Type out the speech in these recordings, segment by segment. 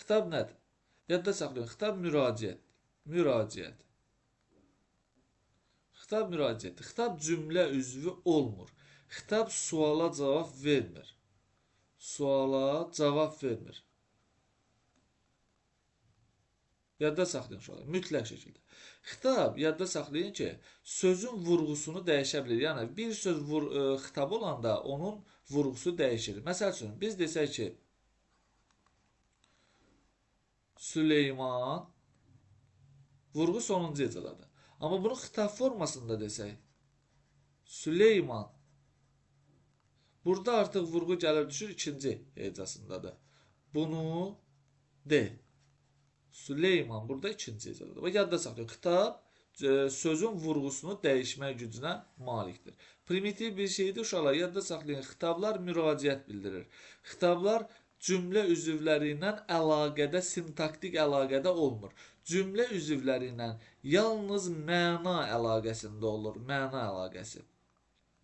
Xitab nədir? Yadda saxlayın, xitab müraciət. Müraciət. Xitab müraciət. Xitab cümlə üzvü olmur. Xitab suala cavab vermir. Suala cavab vermir. Yadda saxlayın uşaqlar, mütləq şəkildə. Xitab, yadda saxlayın ki, sözün vurğusunu dəyişə bilir. Yəni, bir söz xitab olanda onun vurğusu dəyişir. Məsəl üçün, biz desək ki, Süleyman vurğu sonuncu hecadadır. Amma bunu xitab formasında desək, Süleyman, burada artıq vurğu gəlir düşür ikinci hecasındadır. Bunu de. Süleyman burada ikinci hecadadır. Və yadda saxlayın, xitab sözün vurğusunu dəyişmək gücünə malikdir. Primitiv bir şeydir uşaqlar, yadda saxlayın, xitablar müraciət bildirir. Xitablar cümlə üzvləri ilə əlaqədə, sintaktik əlaqədə olmur. Cümlə üzvləri ilə yalnız məna əlaqəsində olur, məna əlaqəsi.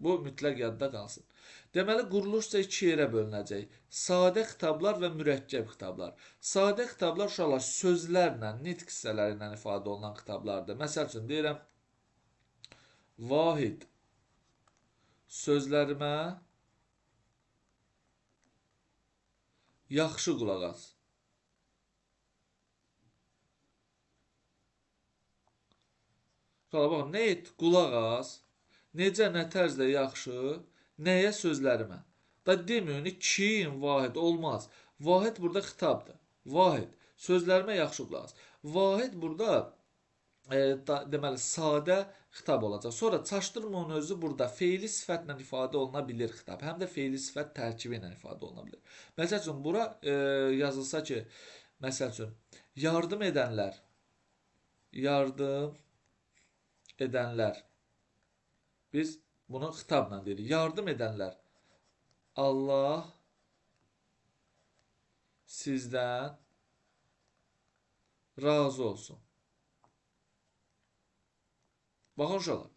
Bu mütləq yadda qalsın. Deməli, quruluşca iki yerə bölünəcək. Sadə xitablar və mürəkkəb xitablar. Sadə xitablar uşaqlar sözlərlə, nitq hissələri ilə ifadə olunan xitablardır. Məsəl üçün, deyirəm, Vahid sözlərimə yaxşı qulaq as. Uşaqlar, baxın, nə et? Qulaq as. Necə, nə tərzdə yaxşı? Nəyə sözlərimə? Da deməyin, kim, Vahid olmaz. Vahid burada xitabdır. Vahid, sözlərimə yaxşı qulaq as. Vahid burada deməli, sadə xitab olacaq. Sonra çaşdırma onun özü burada feili sifətlə ifadə oluna bilir xitab. Həm də feili sifət tərkibi ilə ifadə oluna bilir. Məsəl üçün, bura yazılsa ki, məsəl üçün, yardım edənlər, yardım edənlər, biz bunu xitabla deyirik. Yardım edənlər, Allah sizdən razı olsun. Baxın uşaqlar,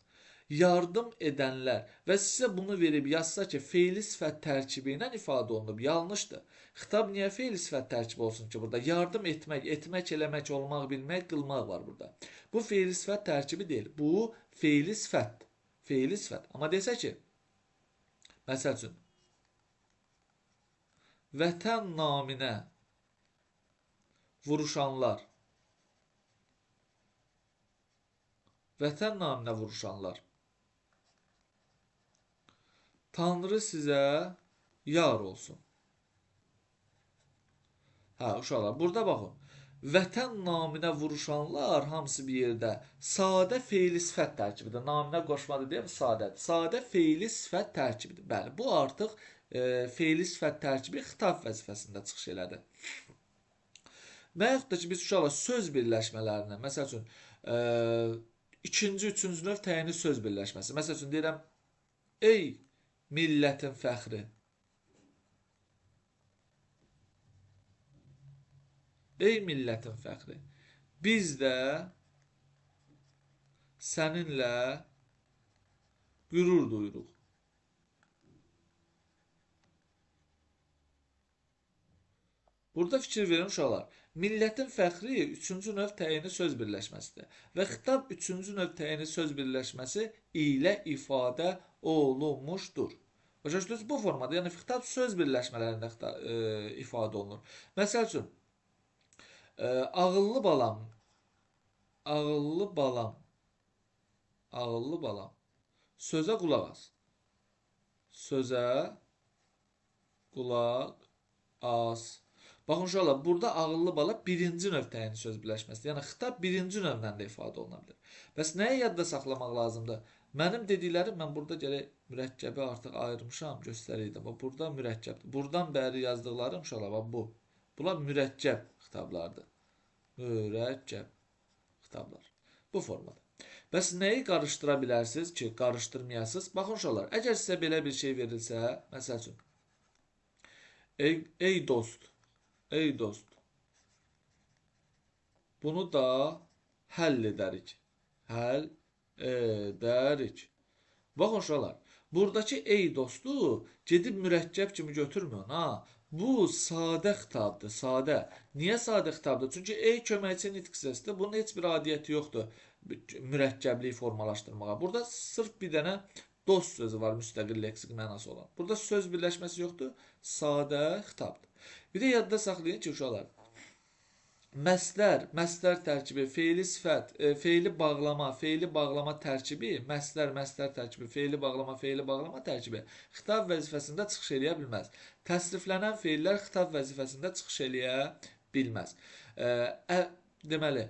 yardım edənlər və sizə bunu verib yazsa ki, feili sifət tərkibi ilə ifadə olunub, yanlışdır. Xitab niyə feili sifət tərkibi olsun ki, burada? Yardım etmək, eləmək, olmaq, bilmək, qılmaq var burada. Bu feili sifət tərkibi deyil. Bu feili sifət. Feili sifət. Amma desə ki, məsəl üçün, vətən naminə vuruşanlar, vətən naminə vuruşanlar, Tanrı sizə yar olsun. Hə, uşaqlar, burada baxın. Vətən naminə vuruşanlar hamısı bir yerdə sadə feili sifət tərkibidir. Naminə qoşmadır deyəm, sadədir. Sadə feili sifət tərkibidir. Bəli, bu artıq feili sifət tərkibi xitab vəzifəsində çıxış elədi. Və yaxud da ki, biz uşaqlar söz birləşmələrinə, məsəl üçün, ikinci, üçüncü növ təyini söz birləşməsi. Məsəl üçün, deyirəm, ey millətin fəxri. Ey millətin fəxri, biz də səninlə qürur duyuruq. Burada fikir verin uşaqlar. Millətin fəxri üçüncü növ təyini söz birləşməsidir. Və xitab üçüncü növ təyini söz birləşməsi ilə ifadə olunmuşdur. Başa düşdünüz? Bu formada, yəni xitab söz birləşmələrində ifadə olunur. Məsəl üçün, ağıllı balam, ağıllı balam, ağıllı balam, sözə qulaq as. Sözə qulaq as. Baxın uşaqlar, burada ağıllı bala birinci növ təyini söz birləşməsidir. Yəni, xitab birinci növlə də ifadə oluna bilir. Bəs nəyə yadda saxlamaq lazımdır? Mənim dediklərim, mən burada gələk mürəkkəbi artıq ayırmışam, göstərəydim. Burada mürəkkəbdir. Buradan bəri yazdıqlarım uşaqlar, bu. Bunlar mürəkkəb xitablardır. Mürəkkəb xitablar. Bu formada. Bəs nəyi qarışdıra bilərsiniz ki, qarışdırmayasınız? Baxın uşaqlar, əgər sizə belə bir şey verilsə, məsəl üçün, ey dost, ey dost, bunu da həll edərik. Həll edərik. Baxın uşaqlar, buradakı ey dostu gedib mürəkkəb kimi götürmüyor. Bu sadə xitabdır, sadə. Niyə sadə xitabdır? Çünki ey köməkçi nitq hissəsidir. Bunun heç bir adiyyəti yoxdur mürəkkəbliyi formalaşdırmağa. Burada sırf bir dənə dost sözü var, müstəqil leksik mənası olan. Burada söz birləşməsi yoxdur, sadə xitabdır. Bir də yadda saxlayın ki, uşaqlar, məslər tərkibi, feili sifət, feili bağlama tərkibi, məslər tərkibi, feili bağlama tərkibi xitab vəzifəsində çıxış eləyə bilməz. Təsriflənən feillər xitab vəzifəsində çıxış eləyə bilməz. Deməli,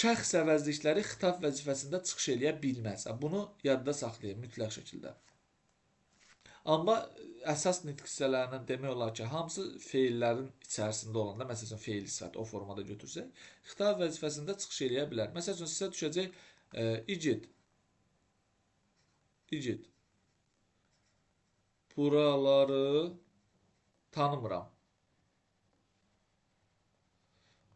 şəxs əvəzlikləri xitab vəzifəsində çıxış eləyə bilməz. Bunu yadda saxlayın mütləq şəkildə. Amma əsas nitq hissələrindən demək olar ki, hamısı feillərin içərisində olanda, məsələn, feil sifət o formada götürsək, xitab vəzifəsində çıxış eləyə bilər. Məsələn, sizə düşəcək igid. Buraları tanımıram.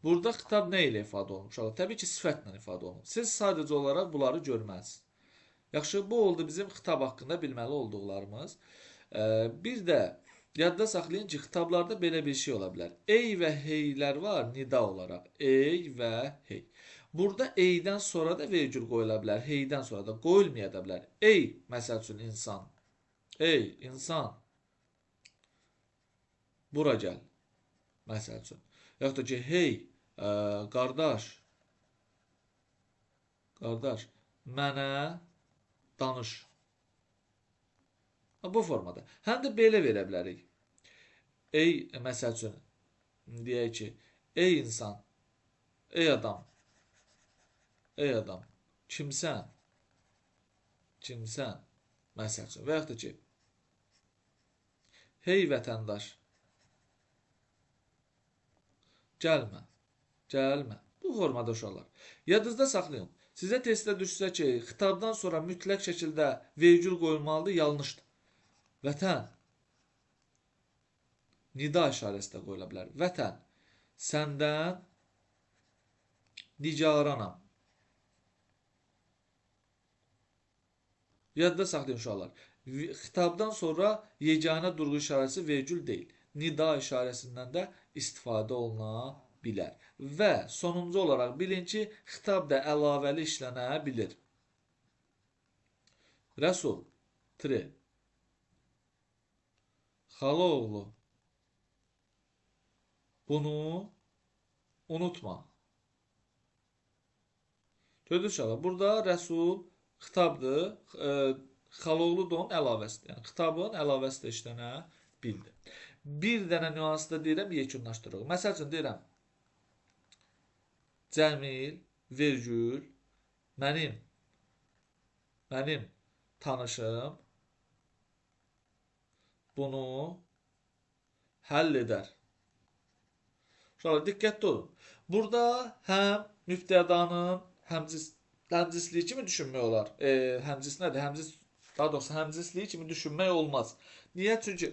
Burada xitab nə ilə ifadə olunmuş? Təbii ki, sifətlə ifadə olunmuş. Siz sadəcə olaraq bunları görməlisiniz. Yaxşı, bu oldu bizim xitab haqqında bilməli olduqlarımız. Bir də yadda saxlayın ki, xitablarda belə bir şey ola bilər. Ey və heylər var nida olaraq. Ey və hey. Burada eydən sonra da vergül qoyula bilər. Heydən sonra da qoyulmaya da bilər. Ey, məsəl üçün insan. Ey, insan. Bura gəl. Məsəl üçün. Yaxud da ki, hey, qardaş. Qardaş, mənə danış. Bu formada. Həm də belə verə bilərik. Ey, məsəl üçün, deyək ki, ey insan, ey adam, kimsən, məsəl üçün, və yaxud da ki, hey vətəndaş, gəlmə. Bu formada uşaqlar. Yadınızda saxlayın. Sizə testdə düşsə ki, xitabdan sonra mütləq şəkildə vergül qoyulmalıdır, yanlışdır. Vətən, nida işarəsi də qoyula bilər. Vətən, səndən nigaranam. Yadda saxlayın uşaqlar. Xitabdan sonra yeganə durğu işarəsi vergül deyil. Nida işarəsindən də istifadə oluna bilər. Və sonuncu olaraq bilin ki, xitab da əlavəli işlənə bilir. Rəsul, Xaloğlu, bunu unutma. Gördünüz uşaqlar, burada Rəsul xitabdır, Xaloğlu da onun əlavəsidir. Yəni, xitabın əlavəsi də işlənə bildi. Bir dənə nüansı da deyirəm, yekunlaşdırıq. Məsəl üçün deyirəm, Cəmil, vergül, mənim tanışım bunu həll edər. Uşaqlar, diqqətli olun. Burada həm mübtədanın həmcisliyi kimi düşünmək olar. Həmcis nədir? Daha doğrusu həmcisliyi kimi düşünmək olmaz. Niyə? Çünki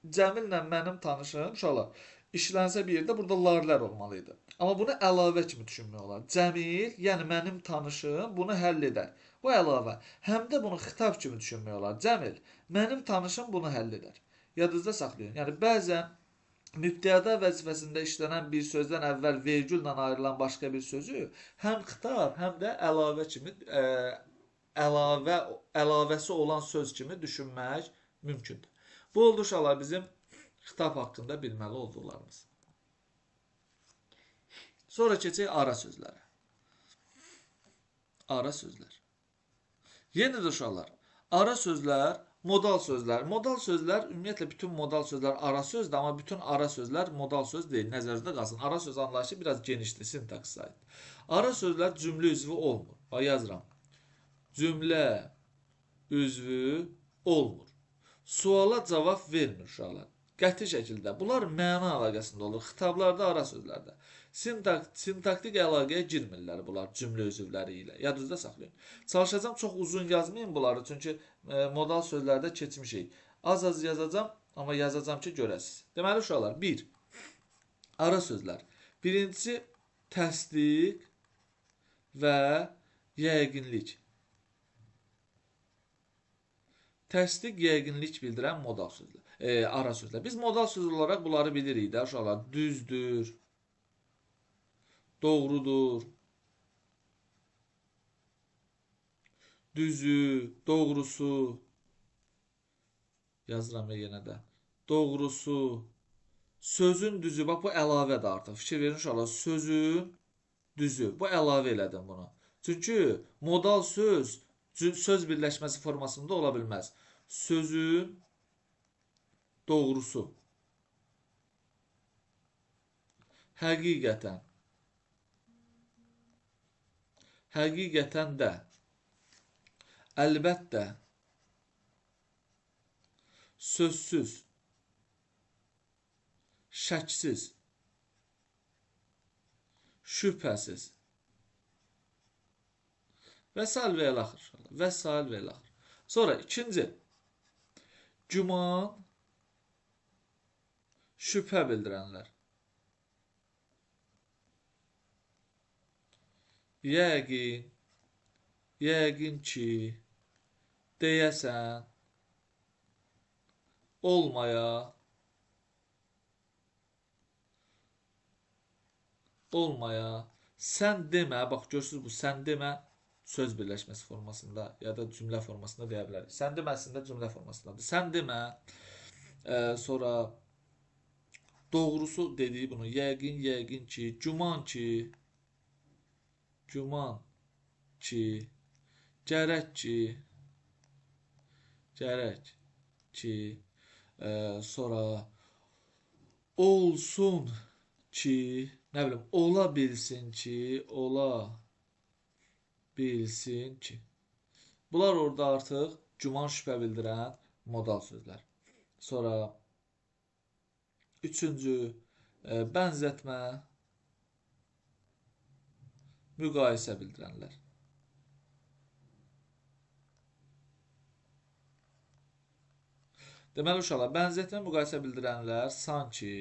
Cəmillə mənim tanışım, uşaqlar, işlənsə bir yerdə burada larlər olmalı idi. Amma bunu əlavə kimi düşünmək olar. Cəmil, yəni mənim tanışım bunu həll edər. Bu əlavə. Həm də bunu xitab kimi düşünmək olar. Cəmil, mənim tanışım bunu həll edər. Yadınızda saxlayın. Yəni, bəzən mübtəda vəzifəsində işlənən bir sözdən əvvəl vergülla ayrılan başqa bir sözü həm xitab, həm də əlavə kimi, əlavəsi olan söz kimi düşünmək mümkündür. Bu oldu uşaqlar bizim xitab haqqında bilməli olduqlarımız. Sonra keçək ara sözlərə. Ara sözlər. Yenə də uşaqlar, ara sözlər, modal sözlər. Modal sözlər, ümumiyyətlə bütün modal sözlər ara sözdür, amma bütün ara sözlər modal söz deyil. Nəzərdə qalsın. Ara söz anlayışı biraz genişdir, sintaksisa aid. Ara sözlər cümlə üzvü olmur. Yazıram. Cümlə üzvü olmur. Suala cavab vermir uşaqlar. Qəti şəkildə. Bunlar məna əlaqəsində olur. Xitablarda, ara sözlərdə. Sintaktik əlaqəyə girmirlər bunlar cümlə üzvləri ilə. Yadınızda saxlayın. Çalışacağım çox uzun yazmayın bunları. Çünki modal sözlərdə keçmişik. Az yazacağım, amma yazacağım ki, görəsiniz. Deməli, uşaqlar, 1. Ara sözlər. Birincisi, təsdiq və yəqinlik. Təsdiq, yəqinlik bildirən modal sözlər. ara sözlər. Biz modal söz olaraq bunları bilirik də uşaqlar. Düzdür, doğrudur, düzü, doğrusu, yazıram yenə də. Doğrusu, sözün düzü, bax bu əlavədir artıq. Fikir verin uşaqlar, sözün düzü. Bu əlavə elədim bunu. Çünki modal söz birləşməsi formasında ola bilməz. Sözün doğrusu. Həqiqətən. Həqiqətən də. Əlbəttə. Sözsüz. Şəksiz. Şübhəsiz. Və sair və elə axır. Və sair və elə axır. Sonra ikinci. Güman, şübhə bildirənlər. Yəqin, yəqin ki, deyəsən, olmaya, olmaya, sən demə, bax görürsünüz bu sən demə söz birləşməsi formasında ya da cümlə formasında deyə bilərik. Sən demə əslində cümlə formasındadır. Sən demə, sonra doğrusu dediyi bunu, yəqin, yəqin ki, güman ki, güman ki, gərək ki, gərək ki, sonra olsun ki, nə bilim, ola bilsin ki, ola bilsin ki. Bunlar orada artıq güman şübhə bildirən modal sözlər. Sonra üçüncü, bənzətmə, müqayisə bildirənlər. Deməli uşaqlar, bənzətmə, müqayisə bildirənlər sanki,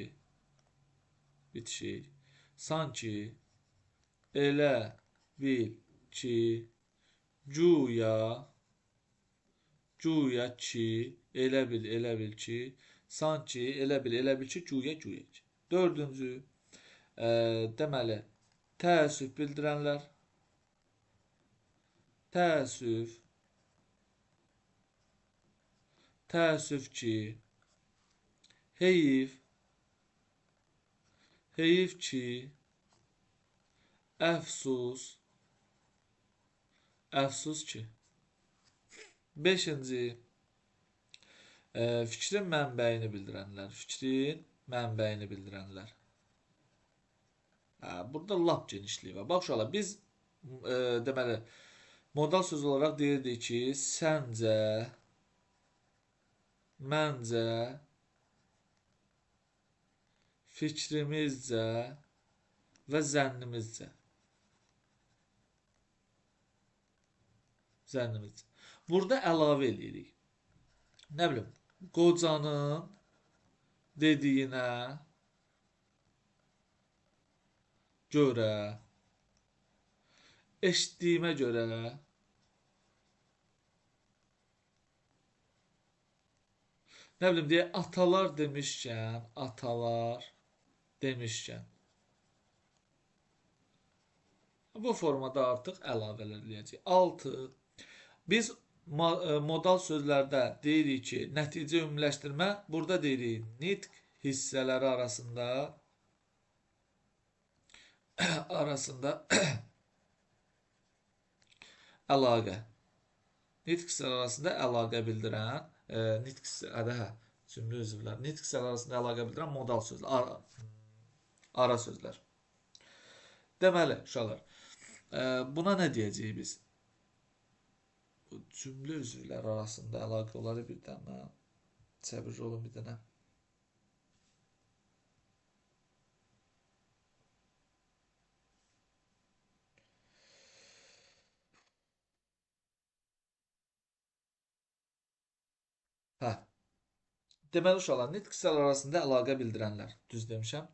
bitişik, sanki, elə bil ki, güya, güya ki, elə bil ki, sanki, elə bil ki, güya ki. Dördüncü, deməli, təəssüf bildirənlər, təəssüf, təəssüf ki, heyif, heyif ki, əfsus, əfsus ki. Beşinci, fikrin mənbəyini bildirənlər, fikrin mənbəyini bildirənlər. Burada lap genişliyi var. Bax uşaqlar, biz deməli modal söz olaraq deyirdik ki, səncə, məncə, fikrimizcə və zənnimizcə. Zənnimizcə. Burada əlavə eləyirik. Nə bilim, qocanın dediyinə görə, eşitdiyimə görə, nə bilim deyə atalar demişkən. Bu formada artıq əlavələr eləyəcəyik. 6. Biz modal sözlərdə deyirik ki, nəticə ümumiləşdirmə, burada deyirik nitq hissələri arasında əlaqə. Nitq hissələri arasında əlaqə bildirən, cümlə üzvləri, nitq hissələri arasında əlaqə bildirən modal sözlər, ara sözlər. Deməli, uşaqlar, buna nə deyəcəyik biz? Cümlə üzvləri arasında əlaqə oları bir dənə, səbirli olun bir dənə. Deməli uşaqlar, nitq hissələri arasında əlaqə bildirənlər, düz demişəm.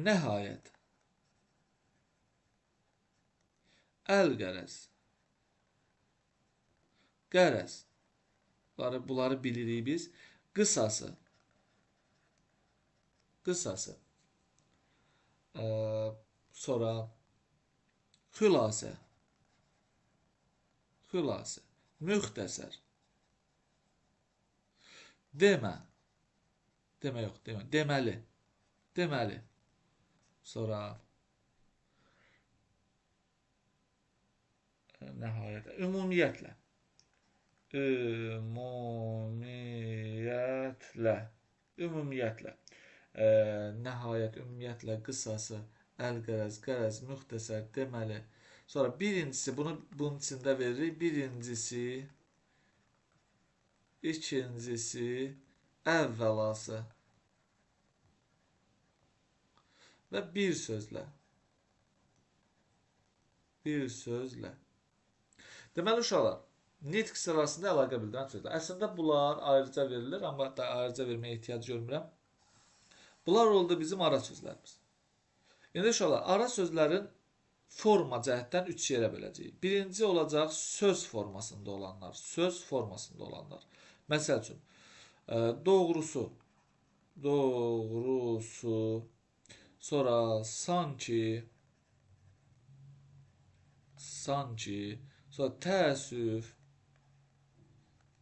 Nəhayət, əl-qərəz, qərəz, bunları bilirik biz. qısası, qısası. Sonra xülasə, xülasə, müxtəsər, demə, demə yox, demə, deməli, deməli. Sonra nəhayət, ümumiyyətlə, ümumiyyətlə, ümumiyyətlə, nəhayət, ümumiyyətlə, qısası, əlqərəz, qərəz, müxtəsər, deməli. Sonra birincisi, bunun içində veririk. Birincisi, ikincisi, əvvəlası və bir sözlə. Bir sözlə. Deməli, uşaqlar, nitq sırasında əlaqə bildirən sözlər. Əslində, bunlar ayrıca verilir, amma da ayrıca verməyə ehtiyac görmürəm. Bunlar oldu bizim ara sözlərimiz. İndi uşaqlar, ara sözlərin forma cəhətdən 3 yerə böləcəyik. Birinci olacaq söz formasında olanlar. Söz formasında olanlar. Məsəl üçün, doğrusu, doğrusu, sonra sanki, sanki, sonra təəssüf,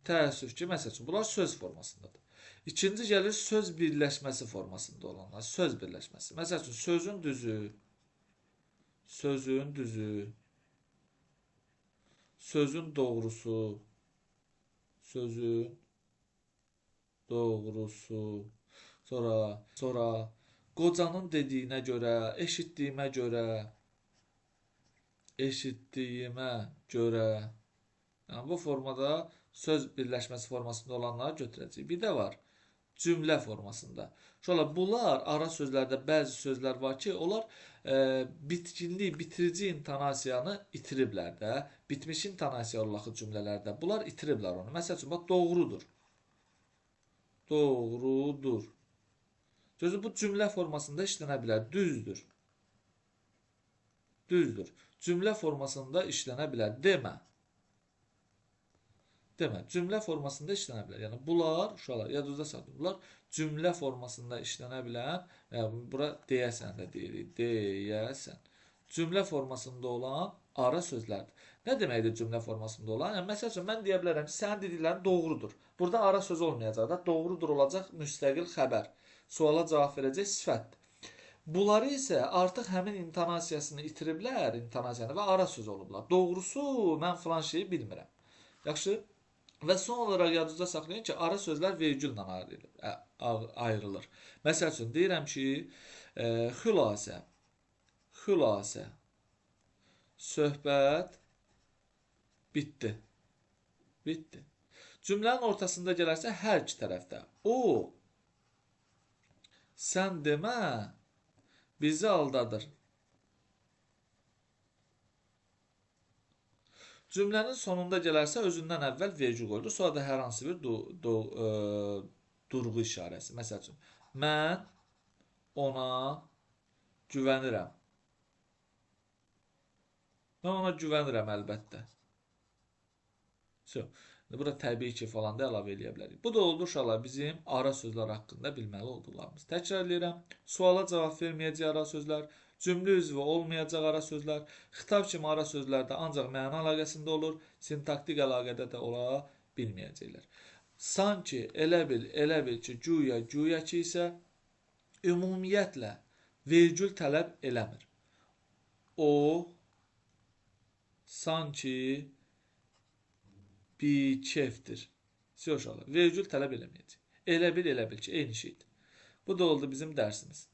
təəssüf ki, məsəl üçün, bunlar söz formasındadır. İkinci gəlir söz birləşməsi formasında olanlar. Söz birləşməsi. Məsəl üçün, sözün düzü, sözün düzü, sözün doğrusu, sözün doğrusu, sonra qocanın dediyinə görə, eşitdiyimə görə, eşitdiyimə görə. Yəni, bu formada söz birləşməsi formasında olanları götürəcəyik. Bir də var, cümlə formasında. Şöyle, bunlar ara sözlərdə bəzi sözlər var ki, onlar bitkinlik, bitirici intonasiyanı itiriblər də. Bitmiş intonasiya olaxı cümlələrdə. Bunlar itiriblər onu. Məsəl üçün, bax, doğrudur. Doğrudur. Sözü bu cümlə formasında işlənə bilər. Düzdür. Düzdür. Cümlə formasında işlənə bilər. Demə. Demə. Cümlə formasında işlənə bilər. Yəni, bunlar, uşaqlar, yadınızda saxlayın. Bunlar cümlə formasında işlənə bilən, bura deyəsən də deyirik. Deyəsən. Cümlə formasında olan ara sözlərdir. Nə deməkdir cümlə formasında olan? Yəni, məsəl üçün, mən deyə bilərəm ki, sənin dediklərin doğrudur. Burada ara söz olmayacaq da, doğrudur olacaq müstəqil xəbər. Suala cavab verəcək sifətdir. Bunları isə artıq həmin intonasiyasını itiriblər, intonasiyanı və ara söz olublar. Doğrusu, mən filan şeyi bilmirəm. Yaxşı? Və son olaraq yadınızda saxlayın ki, ara sözlər vergülla ayrılır. Məsəl üçün, deyirəm ki, xülasə, xülasə, söhbət bitdi. Bitdi. Cümlənin ortasında gələrsə hər iki tərəfdə. O, sən demə, bizi aldadır. Cümlənin sonunda gələrsə özündən əvvəl vergül qoyulur. Sonra da hər hansı bir durğu işarəsi. Məsəl üçün, mən ona güvənirəm. Mən ona güvənirəm əlbəttə. Bura təbii ki, falan da əlavə eləyə bilərik. Bu da oldu uşaqlar bizim ara sözlər haqqında bilməli olduqlarımız. Təkrar edirəm. Suala cavab verməyəcək ara sözlər, cümlə üzvü olmayacaq ara sözlər, xitab kimi ara sözlərdə ancaq məna əlaqəsində olur, sintaktik əlaqədə də ola bilməyəcəklər. Sanki, elə bil ki, güya ki isə ümumiyyətlə vergül tələb eləmir. O, sanki, bikefdir. Uşaqlar, vergül tələb eləməyəcək. Elə bil ki, eyni şeydir. Bu da oldu bizim dərsimiz.